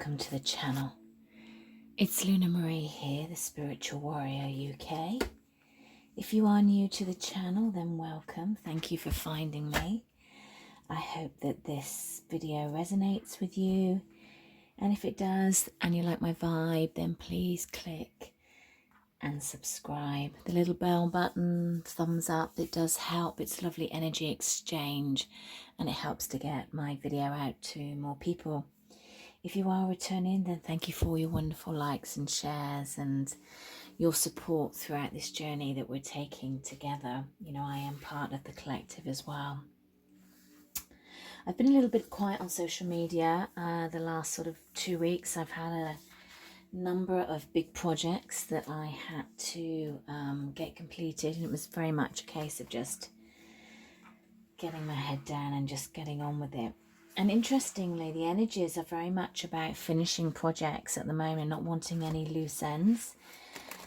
welcome to the channel. It's Luna Marie here, the Spiritual Warrior UK. If you are new to the channel, then welcome. Thank you for finding me. I hope that this video resonates with you. And if it does, and you like my vibe, then please click and subscribe. The little bell button, thumbs up, it does help. It's lovely energy exchange and it helps to get my video out to more people. If you are returning, then thank you for all your wonderful likes and shares and your support throughout this journey that we're taking together. You know, I am part of the collective as well. I've been a little bit quiet on social media the last sort of 2 weeks. I've had a number of big projects that I had to get completed, and it was very much a case of just getting my head down and just getting on with it. And interestingly, the energies are very much about finishing projects at the moment, not wanting any loose ends.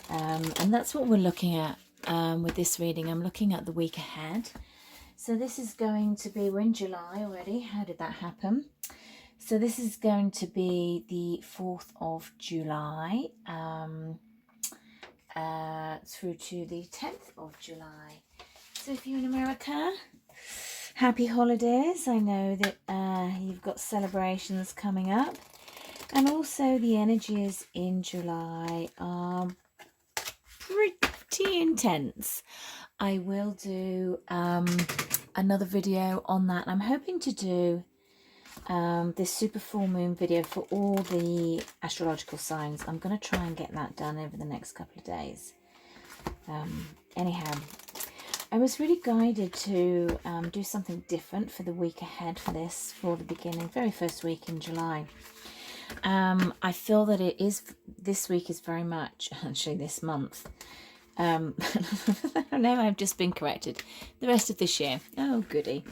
And that's what we're looking at with this reading. I'm looking at the week ahead. So this is going to be, we're in July already. How did that happen? So this is going to be the 4th of July through to the 10th of July. So if you're in America, happy holidays. I know that you've got celebrations coming up. And also the energies in July are pretty intense. I will do another video on that. I'm hoping to do this super full moon video for all the astrological signs. I'm going to try and get that done over the next couple of days. Anyhow, I was really guided to do something different for the week ahead for this, for the beginning, very first week in July. I feel that this week is very much, actually this month, no, I've just been corrected. The rest of this year, oh goody.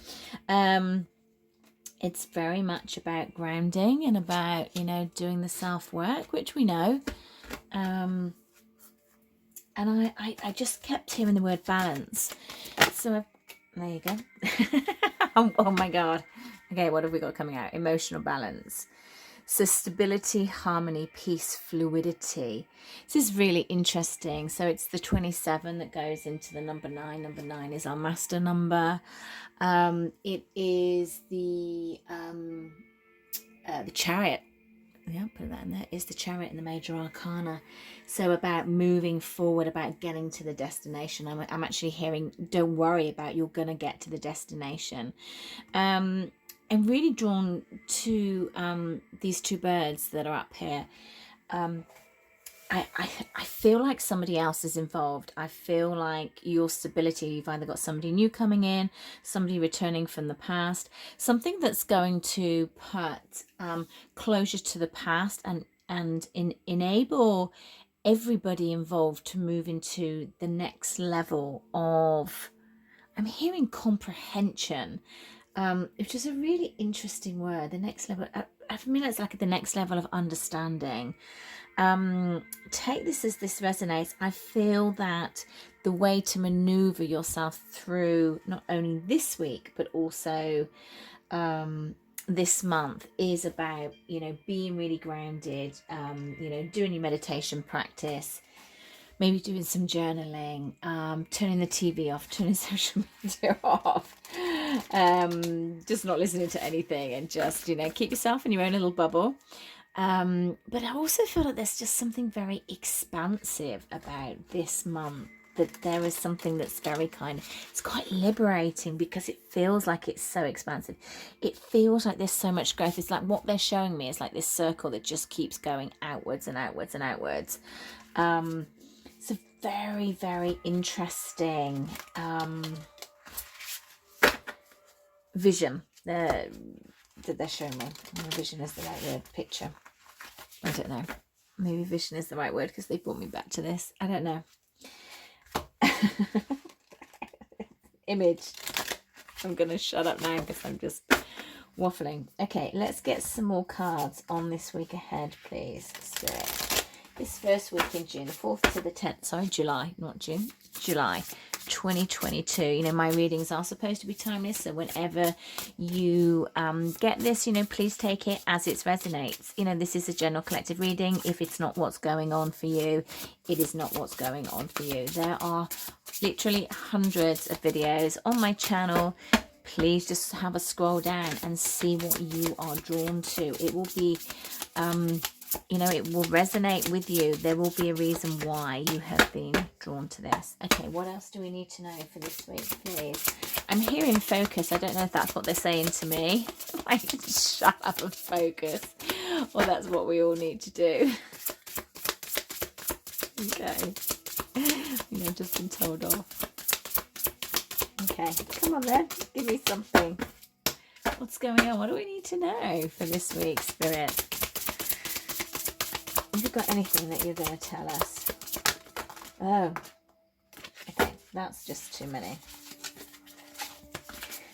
It's very much about grounding and about, you know, doing the self-work, which we know. And I just kept hearing the word balance. So there you go. Oh my God. Okay, what have we got coming out? Emotional balance. So stability, harmony, peace, fluidity. This is really interesting. So it's the 27 that goes into the number 9. Number 9 is our master number. It is the chariot. Yeah, put that in there. Is the chariot in the major arcana. So about moving forward, about getting to the destination. I'm actually hearing, don't worry about, you're going to get to the destination. I'm really drawn to these two birds that are up here. I feel like somebody else is involved. I feel like your stability, you've either got somebody new coming in, somebody returning from the past, something that's going to put closure to the past and enable everybody involved to move into the next level of, I'm hearing comprehension, which is a really interesting word, the next level. I mean, it's like the next level of understanding. Take this as this resonates. I feel that the way to maneuver yourself through not only this week but also this month is about, you know, being really grounded, you know, doing your meditation practice, maybe doing some journaling, turning the TV off, turning social media off, just not listening to anything, and just, you know, keep yourself in your own little bubble. But I also feel like there's just something very expansive about this month, that there is something that's very it's quite liberating, because it feels like it's so expansive. It feels like there's so much growth. It's like what they're showing me is like this circle that just keeps going outwards and outwards and outwards. It's a very, very interesting vision that they're showing me. Vision is the right word. Picture. I don't know. Maybe vision is the right word because they brought me back to this. I don't know. Image. I'm going to shut up now because I'm just waffling. Okay, let's get some more cards on this week ahead, please. Spirit. This first week in June, the 4th to the 10th. Sorry, July, not June. July 2022. You know, my readings are supposed to be timeless, so whenever you get this, you know, please take it as it resonates. You know, this is a general collective reading. If it's not what's going on for you, it is not what's going on for you. There are literally hundreds of videos on my channel. Please just have a scroll down and see what you are drawn to. It will be you know, it will resonate with you. There will be a reason why you have been drawn to this. Okay, what else do we need to know for this week, please? I'm hearing focus. I don't know if that's what they're saying to me. Like, shut up and focus. Or that's what we all need to do. Okay. You know, just been told off. Okay, come on then. Give me something. What's going on? What do we need to know for this week, Spirit? Have you got anything that you're going to tell us? Oh, okay, that's just too many.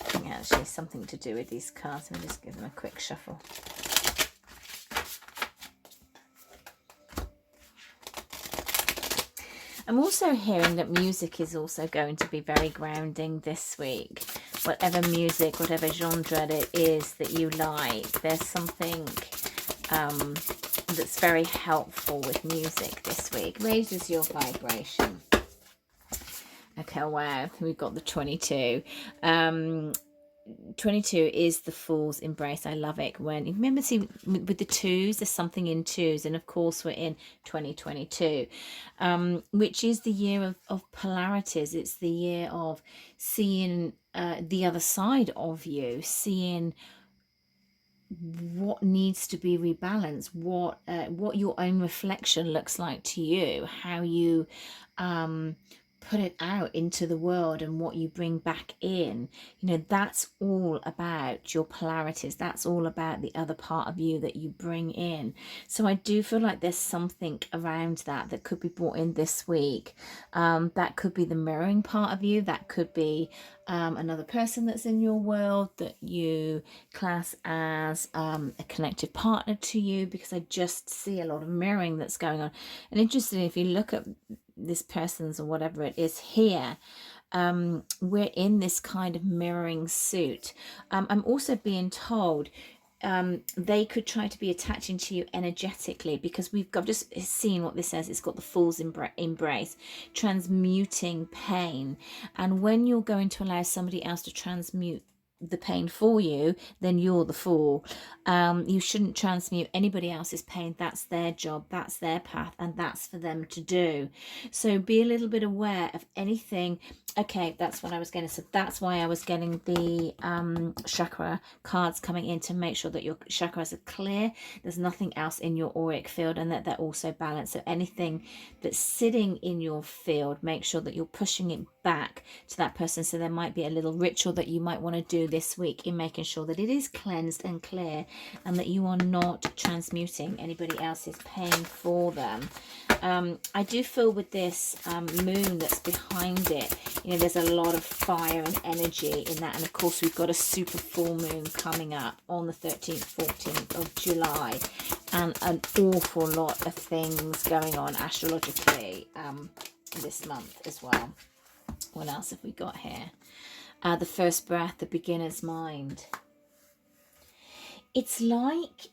I think actually something to do with these cards. Let me just give them a quick shuffle. I'm also hearing that music is also going to be very grounding this week. Whatever music, whatever genre it is that you like, there's something that's very helpful with music this week. Raises your vibration. Okay, wow, we've got the 22. 22 is the Fool's Embrace. I love it. When you remember, see, with the twos, there's something in twos, and of course we're in 2022, which is the year of polarities. It's the year of seeing the other side of you, seeing what needs to be rebalanced, what your own reflection looks like to you, how you put it out into the world, and what you bring back in. You know, that's all about your polarities. That's all about the other part of you that you bring in. So I do feel like there's something around that that could be brought in this week. That could be the mirroring part of you. That could be another person that's in your world that you class as a connected partner to you, because I just see a lot of mirroring that's going on. And interestingly, if you look at this person's or whatever it is here, we're in this kind of mirroring suit. I'm also being told they could try to be attaching to you energetically, because I've just seen what this says. It's got the Fool's Embrace, transmuting pain. And when you're going to allow somebody else to transmute the pain for you, then you're the fool. You shouldn't transmute anybody else's pain. That's their job, that's their path, and that's for them to do. So be a little bit aware of anything. Okay, that's what I was getting. So that's why I was getting the chakra cards coming in, to make sure that your chakras are clear, there's nothing else in your auric field, and that they're also balanced. So anything that's sitting in your field, make sure that you're pushing it back to that person. So there might be a little ritual that you might want to do this week in making sure that it is cleansed and clear, and that you are not transmuting anybody else's pain for them. I do feel with this moon that's behind it, you know, there's a lot of fire and energy in that. And of course we've got a super full moon coming up on the 13th, 14th of July, and an awful lot of things going on astrologically this month as well. What else have we got here? The first breath, the beginner's mind. It's like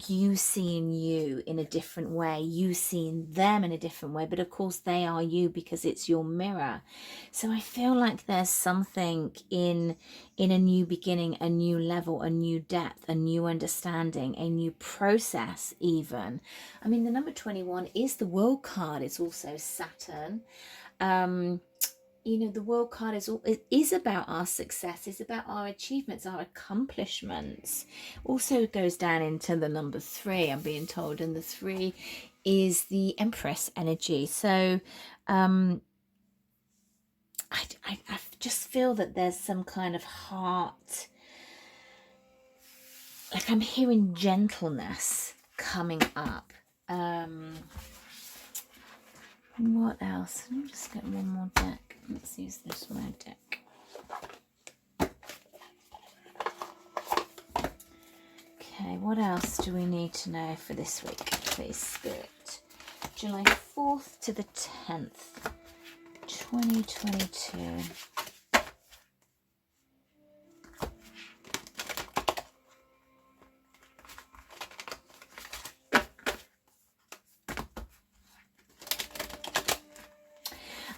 you seeing you in a different way, you seeing them in a different way, but of course they are you because it's your mirror. So I feel like there's something in a new beginning, a new level, a new depth, a new understanding, a new process even. I mean, the number 21 is the World card. It's also Saturn. You know, the World card is about our success, it's about our achievements, our accomplishments. Also goes down into the number 3, I'm being told, and the 3 is the Empress energy. So I just feel that there's some kind of heart, like I'm hearing gentleness coming up. What else? Let me just get one more deck. Let's use this red deck. Okay, what else do we need to know for this week, please, Spirit? July 4th to the 10th. 2022.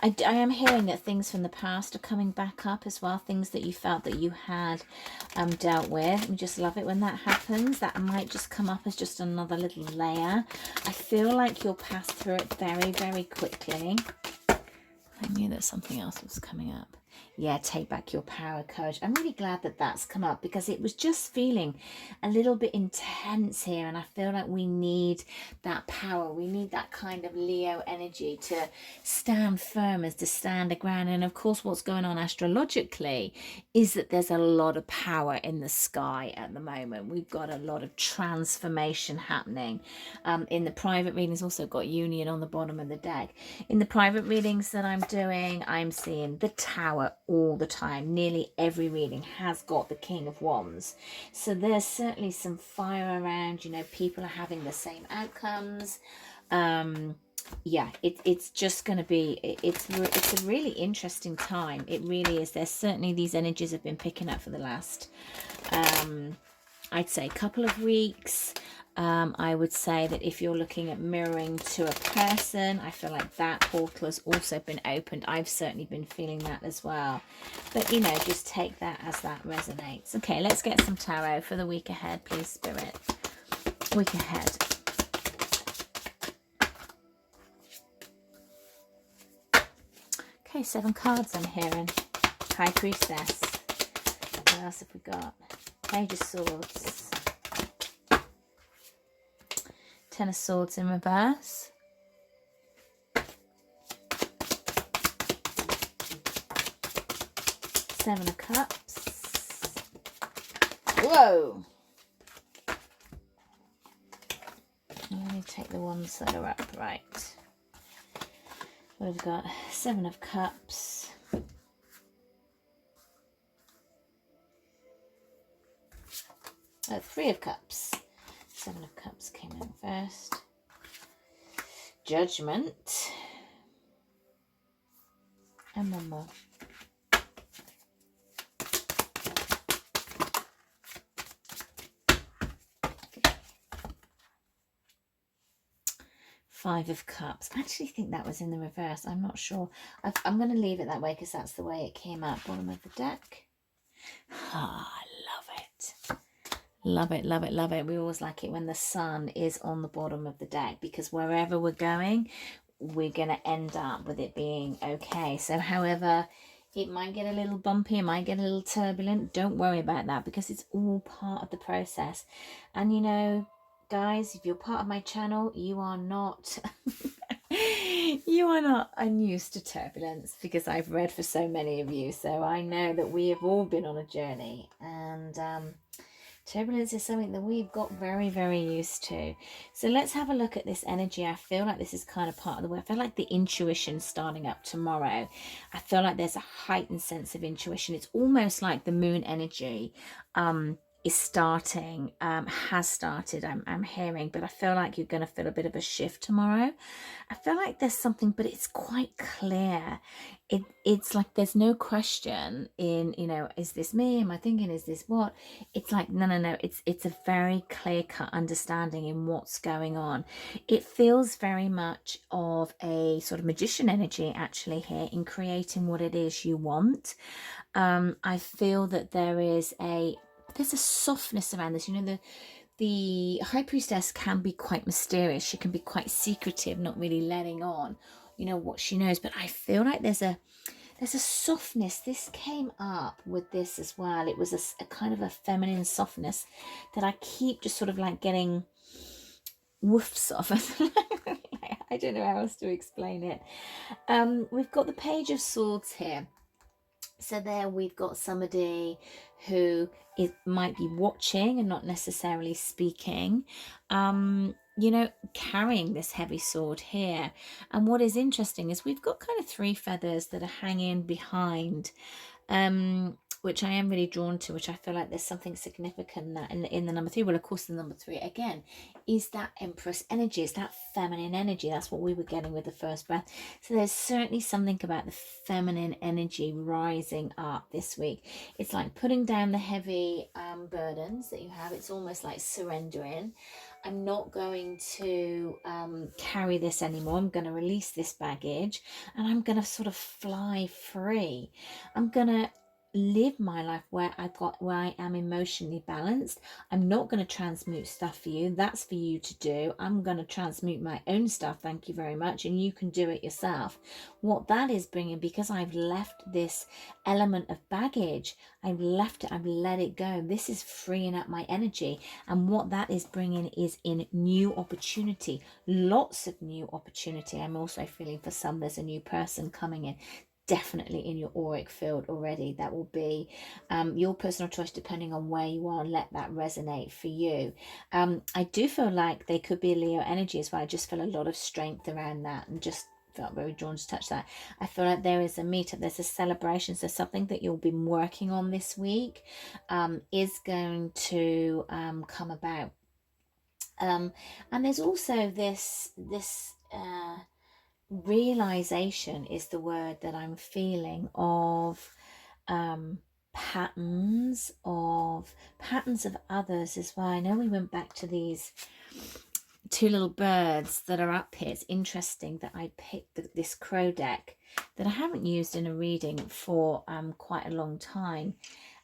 I am hearing that things from the past are coming back up as well, things that you felt that you had dealt with. We just love it when that happens. That might just come up as just another little layer. I feel like you'll pass through it very, very quickly. I knew that something else was coming up. Yeah, take back your power, courage. I'm really glad that that's come up because it was just feeling a little bit intense here, and I feel like we need that power. We need that kind of Leo energy to stand firm, as to stand the ground. And of course, what's going on astrologically is that there's a lot of power in the sky at the moment. We've got a lot of transformation happening. In the private readings, also got union on the bottom of the deck. In the private readings that I'm doing, I'm seeing the Tower all the time. Nearly every reading has got the King of Wands. So there's certainly some fire around, you know, people are having the same outcomes. Yeah, it's just going to be, it's a really interesting time. It really is. There's certainly, these energies have been picking up for the last, I'd say, couple of weeks. I would say that if you're looking at mirroring to a person, I feel like that portal has also been opened. I've certainly been feeling that as well. But, you know, just take that as that resonates. Okay, let's get some tarot for the week ahead, please, Spirit. Week ahead. Okay, 7 cards I'm hearing. High Priestess. What else have we got? Page of Swords. 10 of Swords in reverse. Seven of Cups. Whoa! Let me take the ones that are upright. We've got 7 of Cups. Oh, 3 of Cups. 7 of Cups came in first. Judgment. And one more. Five of Cups. I actually think that was in the reverse. I'm not sure. I'm going to leave it that way because that's the way it came up. Bottom of the deck. Ah, I love it. Love it, love it, love it. We always like it when the sun is on the bottom of the deck, because wherever we're going, we're going to end up with it being okay. So however, it might get a little bumpy, it might get a little turbulent. Don't worry about that, because it's all part of the process. And you know, guys, if you're part of my channel, you are not you are not unused to turbulence, because I've read for so many of you. So I know that we have all been on a journey, and turbulence is something that we've got very, very used to. So let's have a look at this energy. I feel like this is kind of part of the way. I feel like the intuition starting up tomorrow. I feel like there's a heightened sense of intuition. It's almost like the moon energy is starting, has started, I'm hearing, but I feel like you're going to feel a bit of a shift tomorrow. I feel like there's something, but it's quite clear. It's like there's no question in, you know, is this me? Am I thinking, is this what? It's like, no. It's a very clear-cut understanding in what's going on. It feels very much of a sort of magician energy actually here in creating what it is you want. I feel that there's a softness around this. You know, the High Priestess can be quite mysterious. She can be quite secretive, not really letting on, you know, what she knows. But I feel like there's a softness. This came up with this as well. It was a kind of a feminine softness that I keep just sort of like getting woofs of. I don't know how else to explain it. We've got the Page of Swords here. So there we've got somebody who might be watching and not necessarily speaking, you know, carrying this heavy sword here. And what is interesting is we've got kind of 3 feathers that are hanging behind which I am really drawn to, which I feel like there's something significant that in the number 3. Well, of course, the number 3 again is that Empress energy. It's that feminine energy. That's what we were getting with the first breath. So there's certainly something about the feminine energy rising up this week. It's like putting down the heavy burdens that you have. It's almost like surrendering. I'm not going to carry this anymore. I'm going to release this baggage, and I'm going to sort of fly free. I'm going to live my life where I am emotionally balanced. I'm not going to transmute stuff for you. That's for you to do. I'm going to transmute my own stuff, thank you very much, and you can do it yourself. What that is bringing, because I've left this element of baggage, I've left it, I've let it go. This is freeing up my energy, and what that is bringing is in new opportunity, lots of new opportunity. I'm also feeling for some there's a new person coming in, definitely in your auric field already. That will be your personal choice depending on where you are. Let that resonate for you. I do feel like they could be a Leo energy as well. I just feel a lot of strength around that, and just felt very drawn to touch that. I feel like there is a meetup, there's a celebration, so something that you'll be working on this week is going to come about. And there's also this realization is the word that I'm feeling of patterns of others as well. I know we went back to these 2 little birds that are up here. It's interesting that I picked this crow deck that I haven't used in a reading for quite a long time,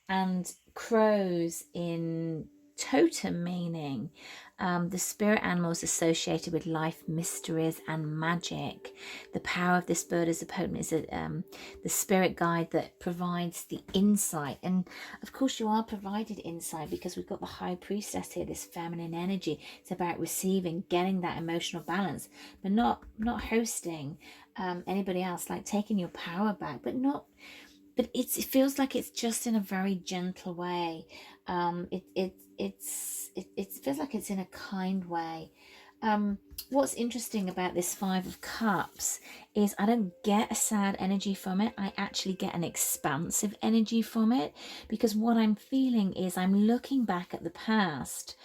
and crows in totem meaning, the spirit animals associated with life, mysteries and magic. The power of this bird as a potent is the spirit guide that provides the insight, and of course you are provided insight because we've got the high priestess here, this feminine energy. It's about receiving, getting that emotional balance, but not hosting anybody else, like taking your power back, but it feels like it's just in a very gentle way. It feels like it's in a kind way. What's interesting about this 5 of Cups is I don't get a sad energy from it. I actually get an expansive energy from it, because what I'm feeling is I'm looking back at the past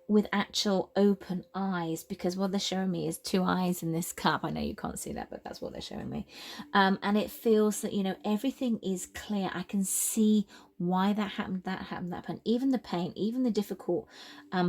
with actual open eyes, because what they're showing me is 2 eyes in this cup. I know you can't see that, but that's what they're showing me. And it feels that, you know, everything is clear. I can see why that happened, even the pain, even the difficult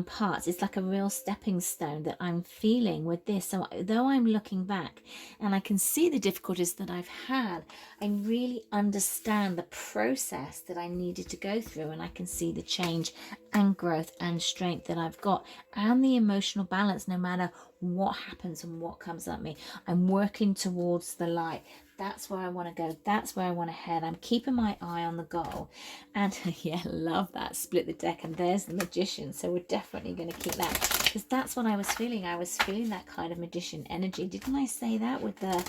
parts. It's like a real stepping stone that I'm feeling with this. So though I'm looking back and I can see the difficulties that I've had, I really understand the process that I needed to go through, and I can see the change and growth and strength that I've got, and the emotional balance. No matter what happens and what comes at me, I'm working towards the light. That's where I want to go. That's where I want to head. I'm keeping my eye on the goal. And yeah, love that. Split the deck, and there's the Magician. So we're definitely going to keep that, because that's what I was feeling. I was feeling that kind of Magician energy. Didn't I say that with the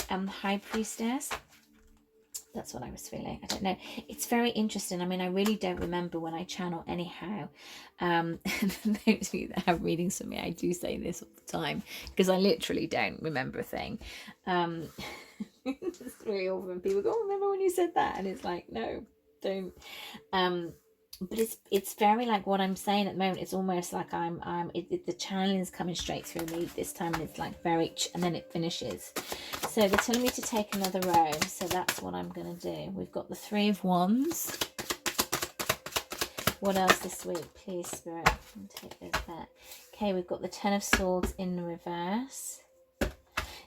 High Priestess? That's what I was feeling. I don't know. It's very interesting. I mean, I really don't remember when I channel anyhow. Those of you that have readings for me, I do say this all the time, because I literally don't remember a thing. It's very often people go, oh, remember when you said that? And it's like, no, don't. But it's very like what I'm saying at the moment. It's almost like the channeling is coming straight through me this time, and it's like very, and then it finishes. So they're telling me to take another row, so that's what I'm going to do. We've got the 3 of Wands. What else this week, please, Spirit? I'll take those back. Okay, we've got the 10 of Swords in the reverse.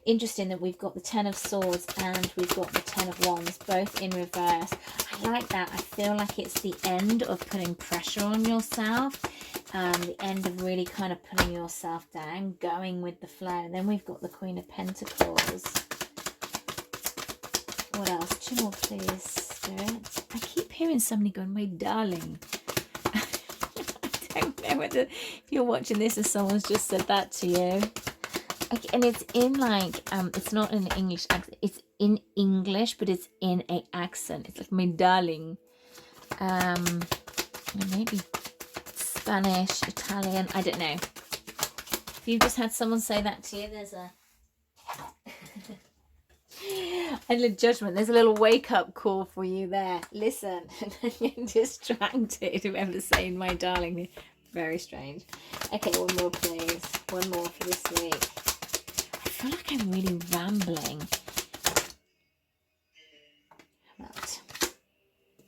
Interesting that we've got the 10 of Swords and we've got the 10 of Wands both in reverse. I like that. I feel like it's the end of putting pressure on yourself, the end of really kind of putting yourself down, going with the flow. And then we've got the Queen of Pentacles. What else? 2 more, please, Spirit. I keep hearing somebody going, my darling. I don't know whether if you're watching this and someone's just said that to you. And it's in like, it's not in English accent, it's in English, but it's in a accent. It's like, my darling. Maybe Spanish, Italian, I don't know. If you've just had someone say that to you, there's a... And the judgment, there's a little wake-up call for you there. Listen, and then you're distracted. Whoever's saying my darling, very strange. Okay, one more please. One more for this week. I feel like I'm really rambling. But, oh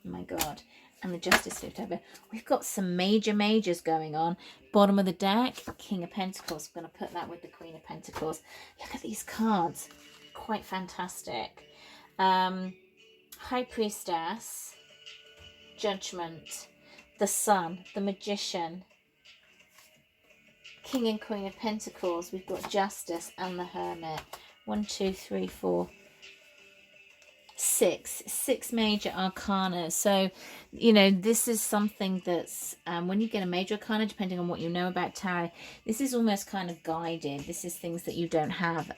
my God. And the Justice flipped over. We've got some majors going on. Bottom of the deck, King of Pentacles. I'm going to put that with the Queen of Pentacles. Look at these cards. Quite fantastic. High Priestess, Judgment, the Sun, the Magician, King and Queen of Pentacles. We've got Justice and the Hermit. 1, 2, 3, 4, 6 major arcana. So, you know, this is something that's when you get a major arcana, depending on what you know about tarot, this is almost kind of guided. This is things that you don't have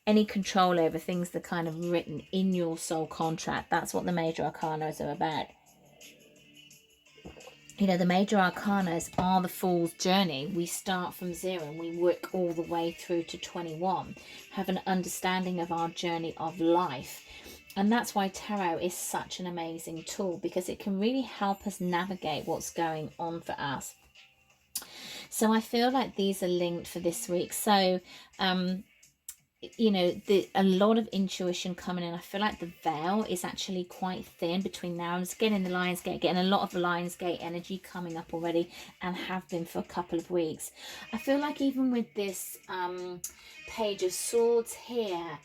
any control over, things that are kind of written in your soul contract. That's what the major arcana is about. You know, the major arcanas are the Fool's journey. We start from 0 and we work all the way through to 21, have an understanding of our journey of life. And that's why tarot is such an amazing tool, because it can really help us navigate what's going on for us. So I feel like these are linked for this week. So, you know, a lot of intuition coming in. I feel like the veil is actually quite thin between now and getting the Lionsgate, getting a lot of Lionsgate energy coming up already, and have been for a couple of weeks. I feel like even with this Page of Swords here,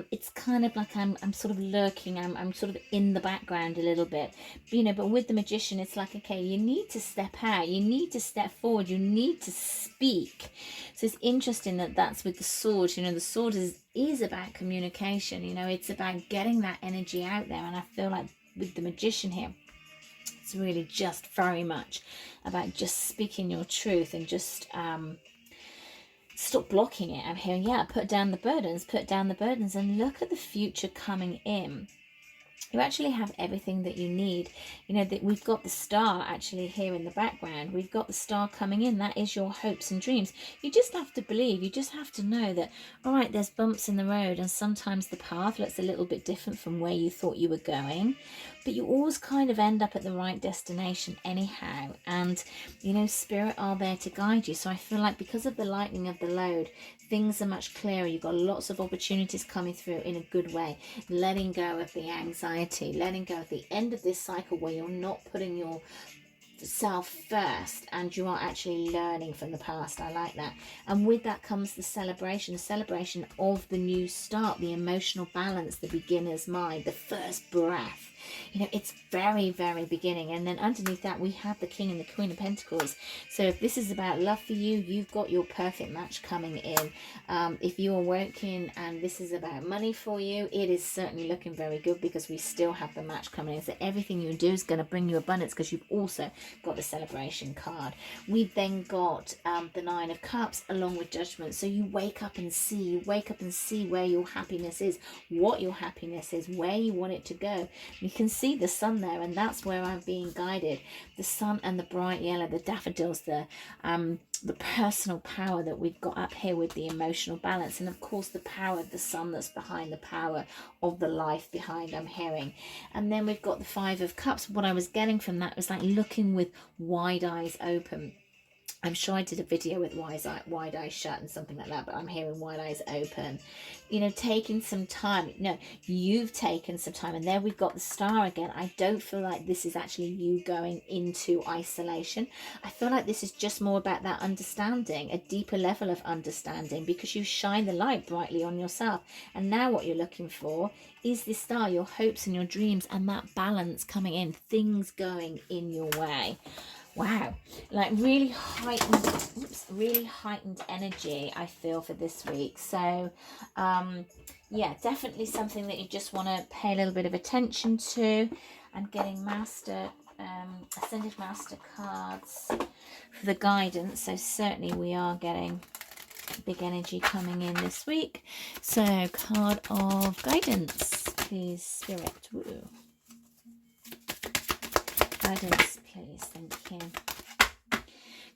it's kind of like I'm sort of lurking, I'm sort of in the background a little bit, you know. But with the Magician, it's like, okay, you need to step out, you need to step forward, you need to speak. So it's interesting that that's with the sword. You know, the sword is about communication, you know, it's about getting that energy out there. And I feel like with the Magician here, it's really just very much about just speaking your truth and just stop blocking it. I'm hearing, yeah, put down the burdens, and look at the future coming in. You actually have everything that you need. You know, that we've got the star actually here in the background. We've got the star coming in. That is your hopes and dreams. You just have to believe. You just have to know that, all right, there's bumps in the road, and sometimes the path looks a little bit different from where you thought you were going, but you always kind of end up at the right destination anyhow. And, you know, Spirit are there to guide you. So I feel like because of the lightening of the load, things are much clearer. You've got lots of opportunities coming through in a good way. Letting go of the anxiety, letting go at the end of this cycle where you're not putting yourself first and you are actually learning from the past. I like that. And with that comes the celebration of the new start, the emotional balance, the beginner's mind, the first breath. You know, it's very, very beginning. And then underneath that, we have the King and the Queen of Pentacles. So if this is about love for you, you've got your perfect match coming in. If you are working and this is about money for you, it is certainly looking very good, because we still have the match coming in. So everything you do is going to bring you abundance, because you've also got the celebration card. We've then got the Nine of Cups along with Judgment. So you wake up and see where your happiness is, what your happiness is, where you want it to go. You can see the sun there, and that's where I'm being guided. The sun and the bright yellow, the daffodils, the personal power that we've got up here with the emotional balance, and of course the power of the sun that's behind, the power of the life behind, I'm hearing. And then we've got the Five of Cups. What I was getting from that was like looking with wide eyes open. I'm sure I did a video with wide eyes shut and something like that, but I'm hearing wide eyes open. You know, taking some time. No, you've taken some time. And there we've got the star again. I don't feel like this is actually you going into isolation. I feel like this is just more about that understanding, a deeper level of understanding, because you shine the light brightly on yourself. And now what you're looking for is this star, your hopes and your dreams, and that balance coming in, things going in your way. Wow, like really heightened energy I feel for this week. So yeah, definitely something that you just want to pay a little bit of attention to. I'm getting Ascended Master cards for the guidance, so certainly we are getting big energy coming in this week. So card of guidance, please, Spirit. Woo. Guidance, please. Thank you.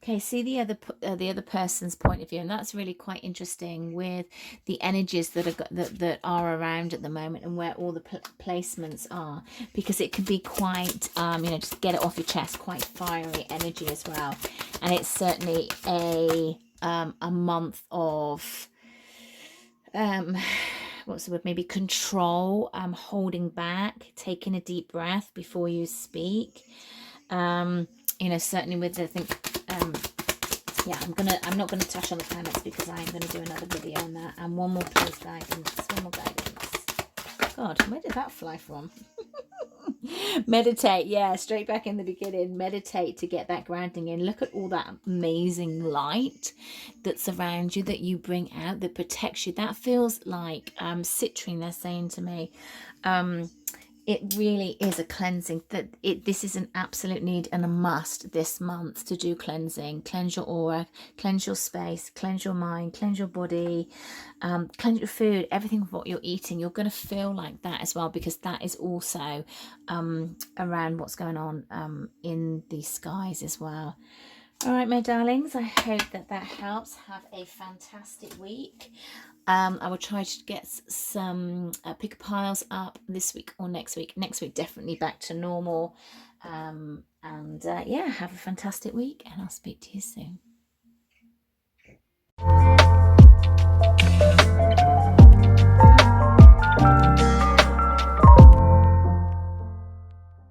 Okay, see the other person's point of view, and that's really quite interesting with the energies that that are around at the moment and where all the placements are, because it can be quite you know, just get it off your chest, quite fiery energy as well. And it's certainly a month of what's the word, maybe control, holding back, taking a deep breath before you speak. You know, certainly with, I think, yeah, I'm not gonna touch on the planets because I am gonna do another video on that. And one more please, guidance. One more guidance. God, where did that fly from? Meditate, yeah, straight back in the beginning. Meditate to get that grounding in. Look at all that amazing light that's around you, that you bring out, that protects you. That feels like citrine, they're saying to me. It really is a cleansing, that this is an absolute need and a must this month to do cleansing. Cleanse your aura, cleanse your space, cleanse your mind, cleanse your body, cleanse your food, everything of what you're eating. You're going to feel like that as well, because that is also around what's going on in the skies as well. All right, my darlings, I hope that helps. Have a fantastic week. I will try to get some picker piles up this week or next week. Next week, definitely back to normal. Yeah, have a fantastic week, and I'll speak to you soon.